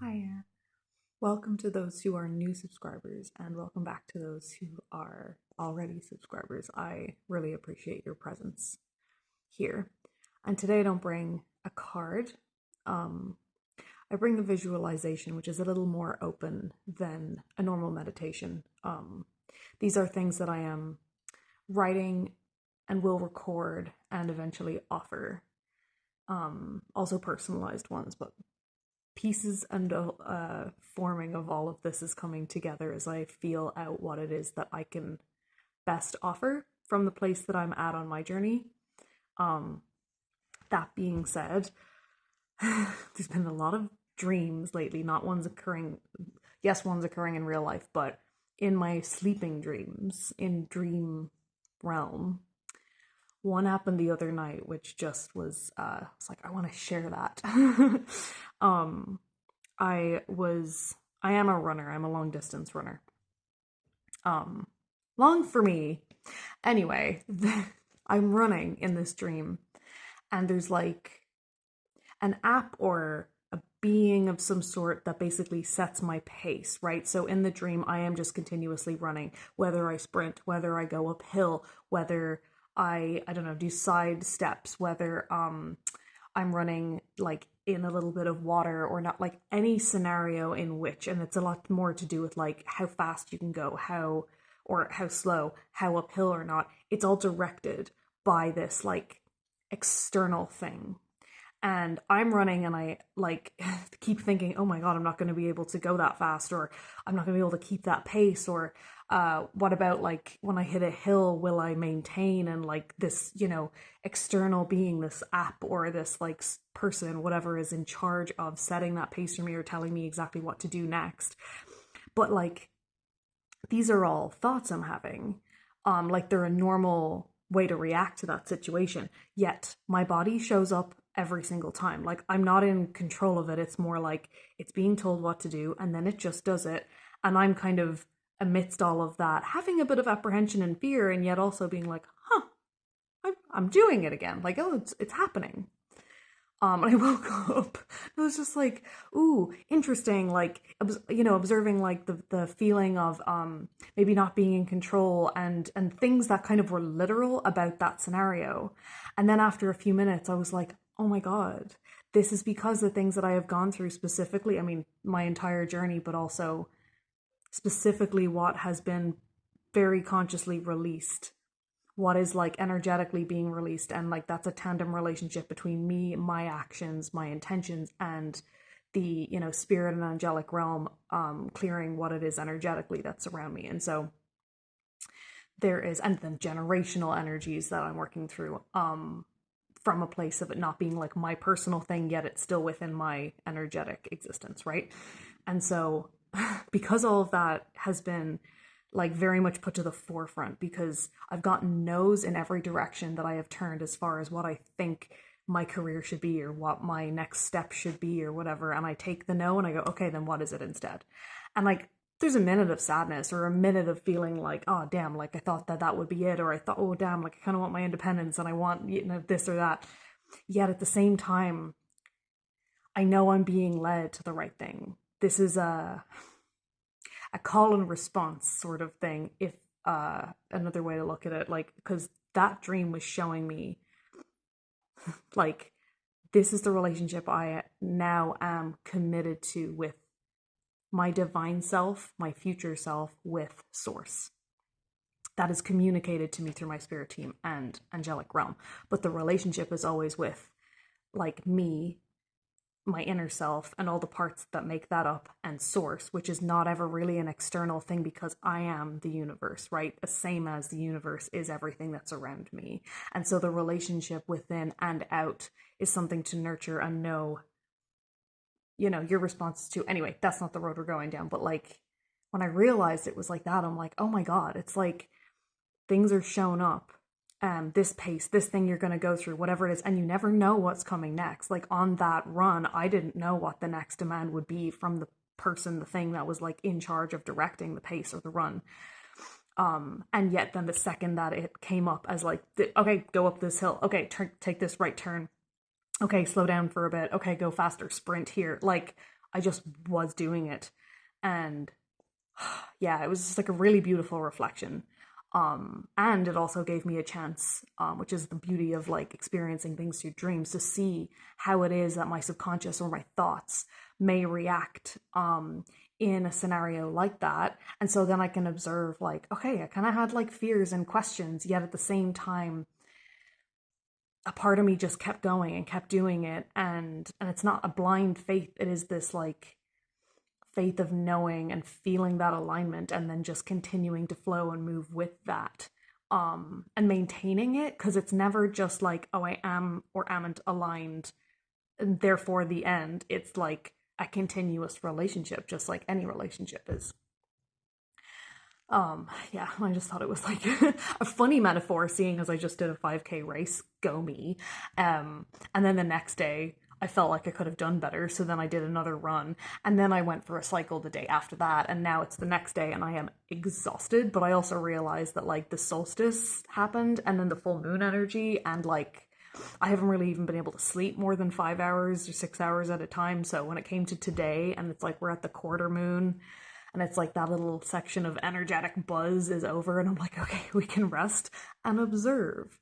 Hi, welcome to those who are new subscribers, and welcome back to those who are already subscribers. I really appreciate your presence here. And today I don't bring a card. I bring the visualization, which is a little more open than a normal meditation. These are things that I am writing and will record and eventually offer. Also personalized ones, but pieces and forming of all of this is coming together as I feel out what it is that I can best offer from the place that I'm at on my journey. That being said, there's been a lot of dreams lately, not ones occurring, yes, ones occurring in real life, but in my sleeping dreams, in dream realm. One happened the other night, which just was, it's like, I want to share that. I am a runner. I'm a long distance runner. Long for me. Anyway, I'm running in this dream, and there's like an app or a being of some sort that basically sets my pace, right? So in the dream, I am just continuously running, whether I sprint, whether I go uphill, whether I don't know, do side steps, whether I'm running like in a little bit of water or not, like any scenario in which, and it's a lot more to do with like how fast you can go, how slow, how uphill or not. It's all directed by this like external thing. And I'm running and I like keep thinking, oh my God, I'm not going to be able to go that fast, or I'm not going to be able to keep that pace, or what about like when I hit a hill, will I maintain? And like this, external being, this app or this like person, whatever, is in charge of setting that pace for me or telling me exactly what to do next. But like, these are all thoughts I'm having. Like they're a normal way to react to that situation. Yet my body shows up every single time. Like I'm not in control of it. It's more like it's being told what to do and then it just does it. And I'm kind of amidst all of that, having a bit of apprehension and fear, and yet also being like, I'm doing it again. Like, oh, it's happening. And I woke up. I was just like, ooh, interesting. Like, observing like the feeling of maybe not being in control and things that kind of were literal about that scenario. And then after a few minutes, I was like, oh my God, this is because the things that I have gone through specifically. I mean, my entire journey, but also specifically what has been very consciously released, what is like energetically being released, and like that's a tandem relationship between me, my actions, my intentions, and the spirit and angelic realm clearing what it is energetically that's around me. And so there is, and then generational energies that I'm working through from a place of it not being like my personal thing, yet it's still within my energetic existence, right? And so because all of that has been like very much put to the forefront, because I've gotten no's in every direction that I have turned as far as what I think my career should be or what my next step should be or whatever. And I take the no and I go, okay, then what is it instead? And like, there's a minute of sadness or a minute of feeling like, oh, damn, like I thought that would be it. Or I thought, oh, damn, like I kind of want my independence and I want, this or that. Yet at the same time, I know I'm being led to the right thing. This is a call and response sort of thing, if another way to look at it, like, because that dream was showing me like this is the relationship I now am committed to with my divine self, my future self, with source. That is communicated to me through my spirit team and angelic realm, but the relationship is always with like me, my inner self, and all the parts that make that up, and source, which is not ever really an external thing because I am the universe, right? The same as the universe is everything that's around me. And so the relationship within and out is something to nurture and know, your responses to. Anyway, that's not the road we're going down. But like when I realized it was like that, I'm like, oh my God, it's like things are shown up. This pace, this thing you're going to go through, whatever it is, and you never know what's coming next. Like on that run, I didn't know what the next demand would be from the person, the thing that was like in charge of directing the pace or the run. And yet then the second that it came up as like, okay, go up this hill. Okay, take this right turn. Okay, slow down for a bit. Okay, go faster, sprint here. Like I just was doing it. And yeah, it was just like a really beautiful reflection. And it also gave me a chance, which is the beauty of like experiencing things through dreams, to see how it is that my subconscious or my thoughts may react in a scenario like that. And so then I can observe, like, okay, I kind of had like fears and questions, yet at the same time, a part of me just kept going and kept doing it. And it's not a blind faith, it is this like faith of knowing and feeling that alignment, and then just continuing to flow and move with that, and maintaining it, because it's never just like, oh, I am or amn't aligned and therefore the end. It's like a continuous relationship, just like any relationship is. Yeah, I just thought it was like a funny metaphor, seeing as I just did a 5K race. Go me. And then the next day I felt like I could have done better, so then I did another run, and then I went for a cycle the day after that, and now it's the next day and I am exhausted. But I also realized that like the solstice happened, and then the full moon energy, and like I haven't really even been able to sleep more than 5 hours or 6 hours at a time. So when it came to today, and it's like we're at the quarter moon, and it's like that little section of energetic buzz is over, and I'm like, okay, we can rest and observe.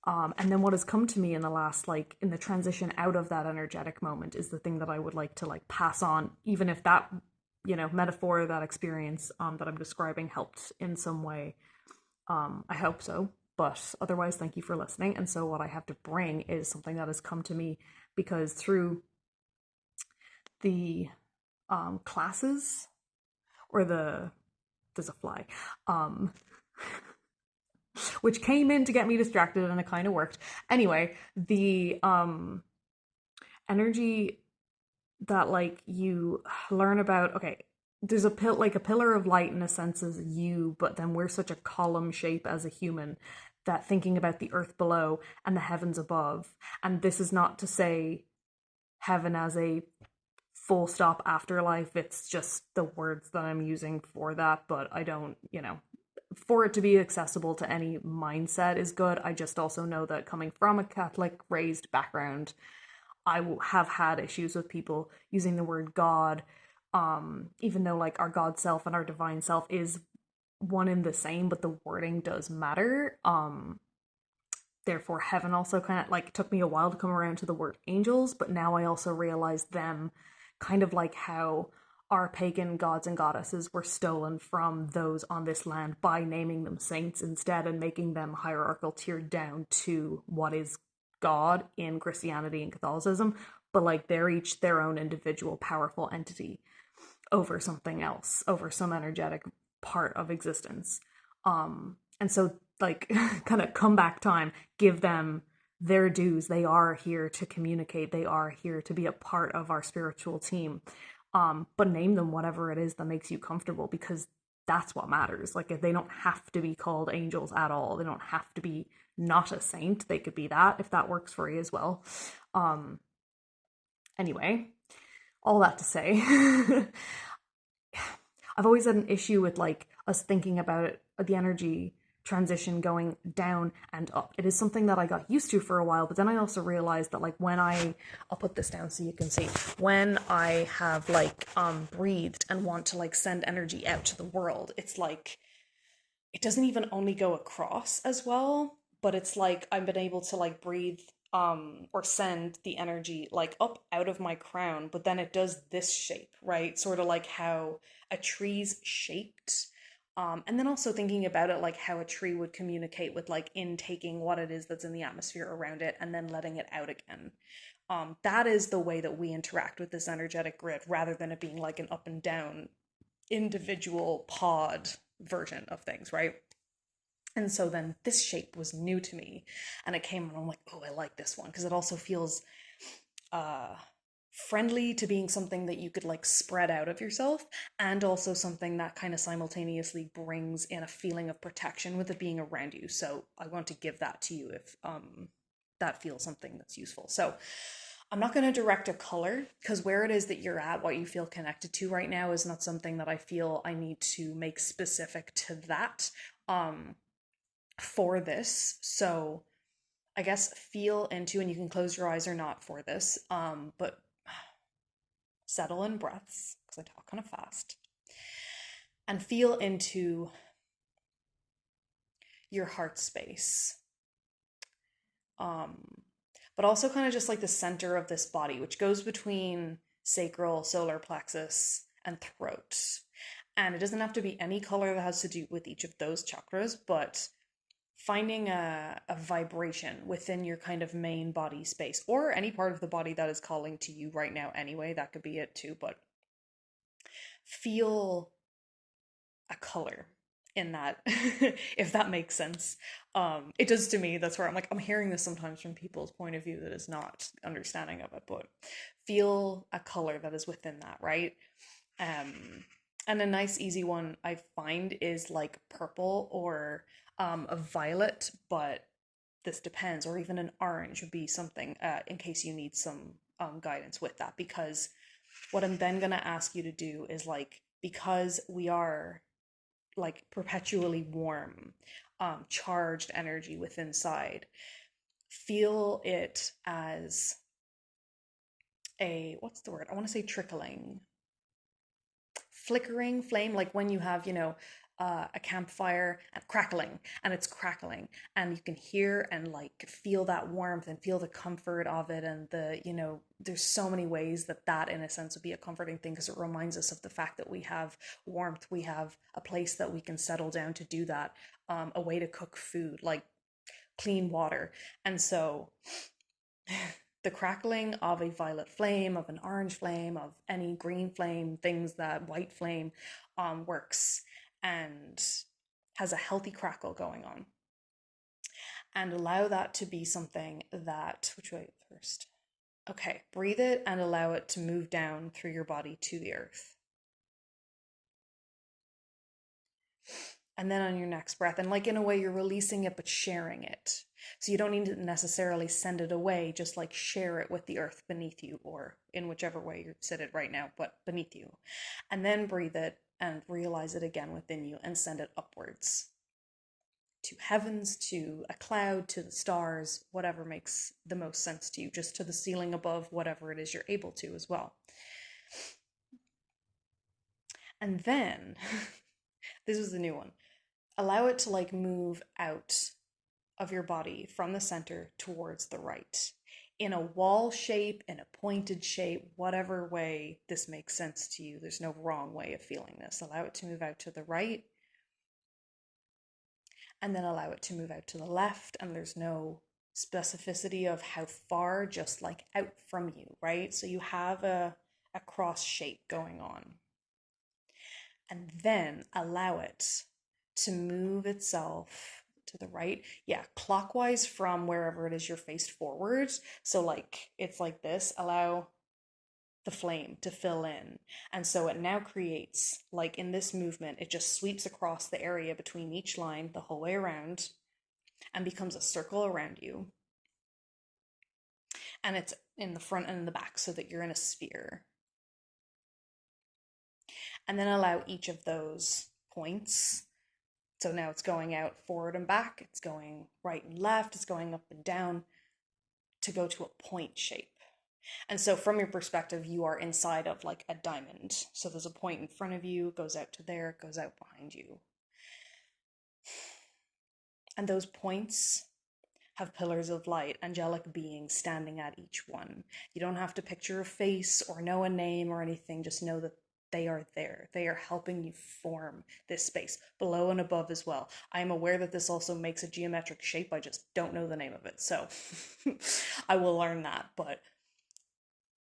And then what has come to me in the last, like, in the transition out of that energetic moment, is the thing that I would like to like pass on, even if that, metaphor, that experience that I'm describing helped in some way. I hope so. But otherwise, thank you for listening. And so what I have to bring is something that has come to me because through the classes, or there's a fly, which came in to get me distracted, and it kind of worked. Anyway, the energy that like you learn about, okay, there's like a pillar of light in a sense as you, but then we're such a column shape as a human, that thinking about the earth below and the heavens above. And this is not to say heaven as a full stop afterlife, it's just the words that I'm using for that. But I don't, for it to be accessible to any mindset is good. I just also know that coming from a Catholic raised background, I have had issues with people using the word God, even though like our God self and our divine self is one and the same, but the wording does matter. Therefore, heaven also kind of like took me a while to come around to the word angels, but now I also realize them kind of like how our pagan gods and goddesses were stolen from those on this land by naming them saints instead, and making them hierarchical, tiered down to what is God in Christianity and Catholicism. But like they're each their own individual powerful entity over something else, over some energetic part of existence. And so like kind of comeback time, give them their dues. They are here to communicate, they are here to be a part of our spiritual team. But name them whatever it is that makes you comfortable, because that's what matters. Like, they don't have to be called angels at all. They don't have to be not a saint. They could be that if that works for you as well. Anyway, all that to say, I've always had an issue with like us thinking about it, the energy transition going down and up. It is something that I got used to for a while, but then I also realized that like when I'll put this down so you can see, when I have like breathed and want to like send energy out to the world, it's like it doesn't even only go across as well, but it's like I've been able to like breathe or send the energy like up out of my crown, but then it does this shape, right? Sort of like how a tree's shaped. And then also thinking about it like how a tree would communicate with like intaking what it is that's in the atmosphere around it and then letting it out again. That is the way that we interact with this energetic grid, rather than it being like an up and down individual pod version of things, right? And so then this shape was new to me, and it came and I'm like, oh, I like this one, because it also feels friendly to being something that you could like spread out of yourself, and also something that kind of simultaneously brings in a feeling of protection with it being around you. So I want to give that to you if that feels something that's useful. So I'm not going to direct a color, because where it is that you're at, what you feel connected to right now, is not something that I feel I need to make specific to that for this. So I guess feel into, and you can close your eyes or not for this, but settle in breaths, because I talk kind of fast, and feel into your heart space. But also kind of just like the center of this body, which goes between sacral, solar plexus, and throat. And it doesn't have to be any color that has to do with each of those chakras, but finding a vibration within your kind of main body space, or any part of the body that is calling to you right now anyway, that could be it too, but feel a color in that, if that makes sense. It does to me. That's where I'm hearing this sometimes from people's point of view that is not understanding of it, but feel a color that is within that, right? And a nice easy one I find is like purple or a violet, but this depends, or even an orange would be something in case you need some guidance with that. Because what I'm then going to ask you to do is like, because we are like perpetually warm, charged energy within inside, feel it as a, what's the word? I want to say trickling, flickering flame, like when you have, a campfire and crackling, and it's crackling, and you can hear and like feel that warmth and feel the comfort of it. And there's so many ways that in a sense would be a comforting thing, because it reminds us of the fact that we have warmth, we have a place that we can settle down to do that, a way to cook food, like clean water. And so the crackling of a violet flame, of an orange flame, of any green flame, things that white flame works and has a healthy crackle going on. And allow that to be something that, which way first? Okay, breathe it and allow it to move down through your body to the earth. And then on your next breath, and like in a way you're releasing it but sharing it. So you don't need to necessarily send it away, just like share it with the earth beneath you, or in whichever way you sit it right now, but beneath you. And then breathe it and realize it again within you and send it upwards to heavens, to a cloud, to the stars, whatever makes the most sense to you, just to the ceiling above, whatever it is you're able to as well. And then, this was the new one, allow it to like move out of your body from the center towards the right, in a wall shape, in a pointed shape, whatever way this makes sense to you. There's no wrong way of feeling this. Allow it to move out to the right, and then allow it to move out to the left. And there's no specificity of how far, just like out from you, right? So you have a cross shape going on. And then allow it to move itself to the right, clockwise from wherever it is you're faced forward. So like it's like this. Allow the flame to fill in, and so it now creates, like in this movement, it just sweeps across the area between each line the whole way around and becomes a circle around you, and it's in the front and in the back so that you're in a sphere. And then allow each of those points, so now it's going out forward and back, it's going right and left, it's going up and down, to go to a point shape. And so from your perspective, you are inside of like a diamond. So there's a point in front of you, goes out to there, goes out behind you. And those points have pillars of light, angelic beings standing at each one. You don't have to picture a face or know a name or anything, just know that they are there. They are helping you form this space below and above as well. I am aware that this also makes a geometric shape. I just don't know the name of it. So I will learn that. But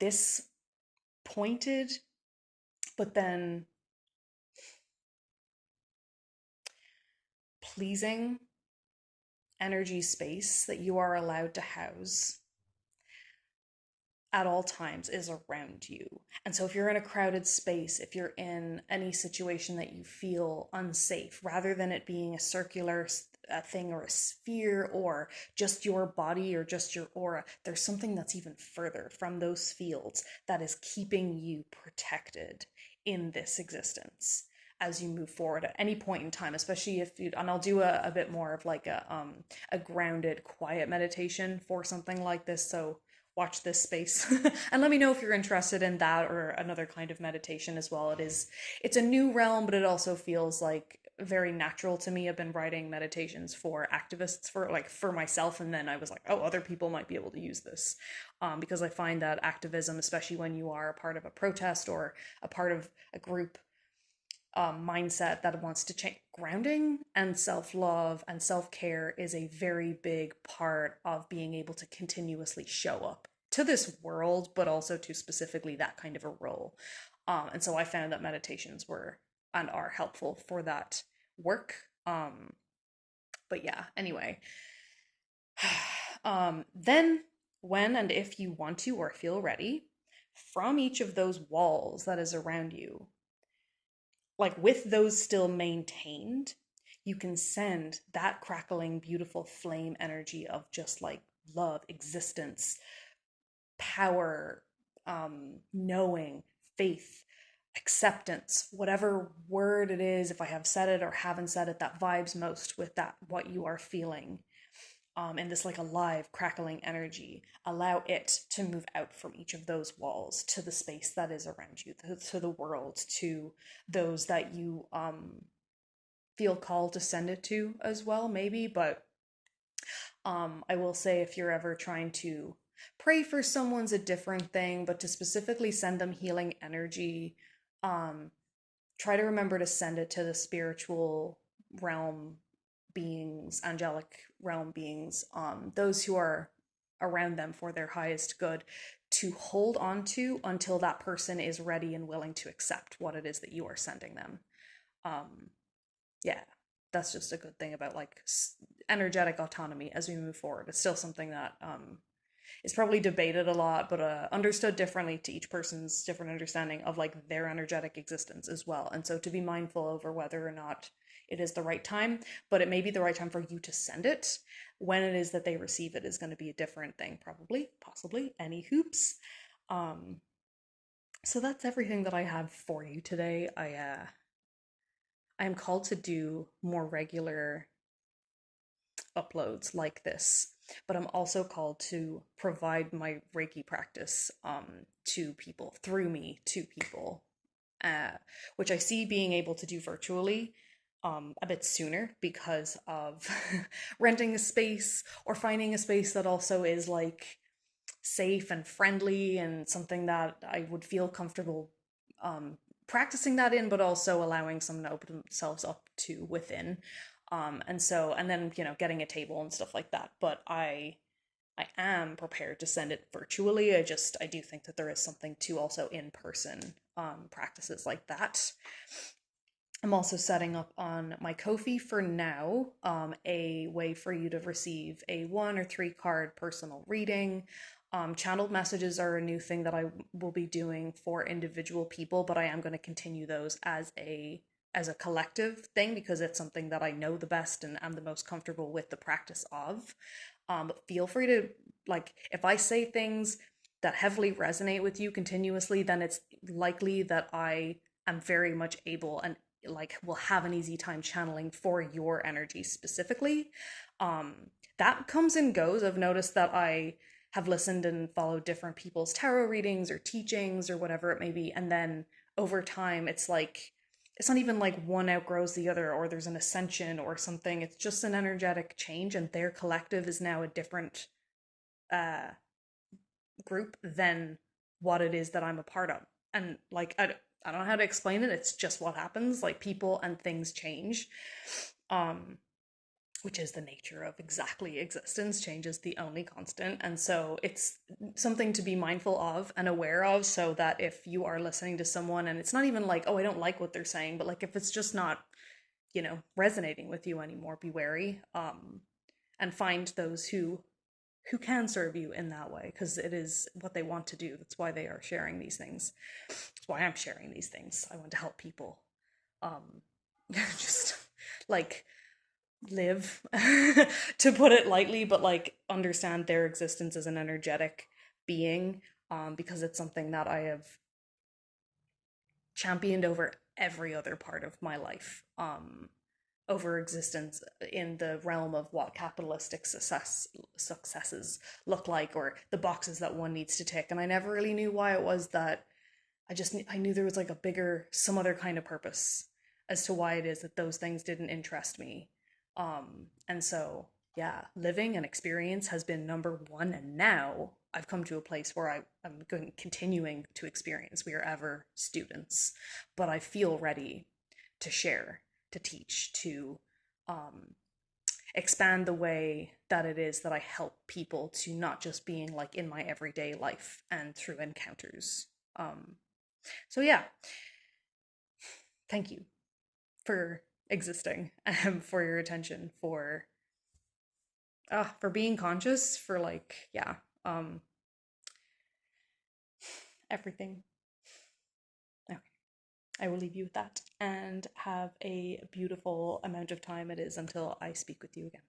this pointed, but then pleasing energy space that you are allowed to house at all times is around you. And so if you're in a crowded space, if you're in any situation that you feel unsafe, rather than it being a circular thing or a sphere or just your body or just your aura, there's something that's even further from those fields that is keeping you protected in this existence as you move forward at any point in time, especially if you, and I'll do a bit more of like a grounded, quiet meditation for something like this. So watch this space. And let me know if you're interested in that or another kind of meditation as well. It's a new realm, but it also feels like very natural to me. I've been writing meditations for activists for myself, and then I was like, oh, other people might be able to use this, because I find that activism, especially when you are a part of a protest or a part of a group mindset that wants to change, grounding and self-love and self-care is a very big part of being able to continuously show up to this world, but also to specifically that kind of a role. And so I found that meditations were and are helpful for that work. But yeah, anyway. Then, when and if you want to or feel ready, from each of those walls that is around you, like with those still maintained, you can send that crackling, beautiful flame energy of just like love, existence, power, knowing, faith, acceptance, whatever word it is, if I have said it or haven't said it, that vibes most with that, what you are feeling. And this like alive, crackling energy, allow it to move out from each of those walls to the space that is around you, to the world, to those that you feel called to send it to as well, maybe. But I will say, if you're ever trying to pray for someone's a different thing, but to specifically send them healing energy, try to remember to send it to the spiritual realm beings, angelic realm beings, those who are around them for their highest good, to hold on to until that person is ready and willing to accept what it is that you are sending them. Yeah, that's just a good thing about like energetic autonomy as we move forward. It's still something that is probably debated a lot, but understood differently to each person's different understanding of like their energetic existence as well. And so to be mindful over whether or not it is the right time, but it may be the right time for you to send it. When it is that they receive it is going to be a different thing, probably, possibly, any hoops. So that's everything that I have for you today. I am called to do more regular uploads like this, but I'm also called to provide my Reiki practice to people, through me to people, which I see being able to do virtually a bit sooner because of renting a space or finding a space that also is like safe and friendly and something that I would feel comfortable practicing that in, but also allowing someone to open themselves up to within. And then, getting a table and stuff like that. But I am prepared to send it virtually. I do think that there is something to also in person practices like that. I'm also setting up on my Ko-fi for now a way for you to receive a 1 or 3 card personal reading. Channeled messages are a new thing that I will be doing for individual people, but I am going to continue those as a collective thing because it's something that I know the best and I'm the most comfortable with the practice of. But feel free to, like, if I say things that heavily resonate with you continuously, then it's likely that I am very much able and like will have an easy time channeling for your energy specifically. That comes and goes. I've noticed that I have listened and followed different people's tarot readings or teachings or whatever it may be, and then over time it's like it's not even like one outgrows the other or there's an ascension or something. It's just an energetic change, and their collective is now a different group than what it is that I'm a part of. And like I don't know how to explain it. It's just what happens. Like people and things change, which is the nature of exactly existence. Change is the only constant. And so it's something to be mindful of and aware of, so that if you are listening to someone and it's not even like, oh, I don't like what they're saying, but like if it's just not, resonating with you anymore, be wary, and find those who can serve you in that way, because it is what they want to do. That's why they are sharing these things. That's why I'm sharing these things. I want to help people just like live to put it lightly, but like understand their existence as an energetic being, because it's something that I have championed over every other part of my life. over existence in the realm of what capitalistic successes look like, or the boxes that one needs to tick. And I never really knew why it was that I knew there was like a bigger, some other kind of purpose as to why it is that those things didn't interest me. And so, yeah, living and experience has been number one. And now I've come to a place where I'm going, continuing to experience. We are ever students, but I feel ready to share, to teach, to um, expand the way that it is that I help people to not just being like in my everyday life and through encounters. Um, so yeah, thank you for existing, for your attention, for being conscious, for like, yeah, um, everything. Okay, I will leave you with that and have a beautiful amount of time it is until I speak with you again.